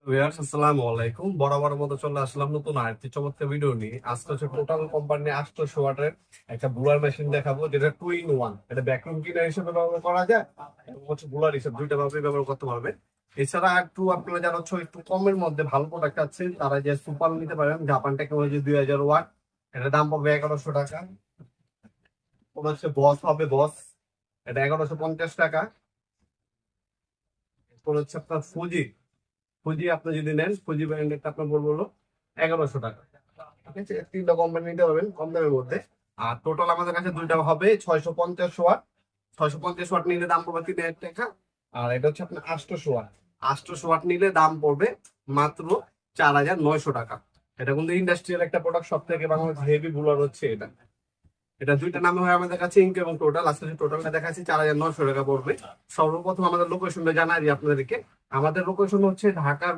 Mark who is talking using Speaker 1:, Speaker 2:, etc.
Speaker 1: Viewers আসসালামু আলাইকুম। বরাবর মতো চলে আসলাম নতুন আরেকটি চমৎকার ভিডিও নিয়ে। আজকে হচ্ছে টোটাল কোম্পানি 800 ওয়াটের একটা বুলার মেশিন দেখাবো, যেটা 2 in 1। এটা ভ্যাকুয়াম ক্লিনার হিসেবে ব্যবহার করা যায় এবং হচ্ছে বুলার হিসেবে দুইটা ভাবে ব্যবহার করতে পারবে। এছাড়া একটু আপনারা যারা হচ্ছে একটু কমের মধ্যে ভালো প্রোডাক্ট আছে তারা যে সুপার নিতে পারেন, জাপান টেকনোলজি 2000 ওয়াট। এটার দাম পড়বে 1100 টাকা। ওটা হচ্ছে বস হবে, বস, এটা 1150 টাকা। এরপর হচ্ছে আপনার ফুজি, ফুজি আপনি যদি নেন, ফুজি ব্র্যান্ডেরটা আপনার পড়বে হলো 1100 টাকা। ঠিক আছে, তিনটা কোম্পানি নিতে পারবেন কম দামের মধ্যে। আর টোটাল আমাদের কাছে দুইটা হবে 650 ওয়াট। 650 ওয়াট নিলে দাম পড়বে 3000 টাকা। আর এটা হচ্ছে আপনার 800 ওয়াট। 800 ওয়াট নিলে দাম পড়বে মাত্র 4900 টাকা। এটা কিন্তু ইন্ডাস্ট্রিয়াল একটা প্রোডাক্ট, সব থেকে বাংলাদেশ হেভি বুলার হচ্ছে এটা। এটা দুইটা নামে হয় আমাদের কাছে, ইনক এবং টোটাল। আজকে টোটালটা দেখাচ্ছি, 4900 টাকা পড়বে। সর্বপ্রথম আমাদের লোকেশনটা জানাই দিই আপনাদেরকে। আমাদের লোকেশন হচ্ছে ঢাকা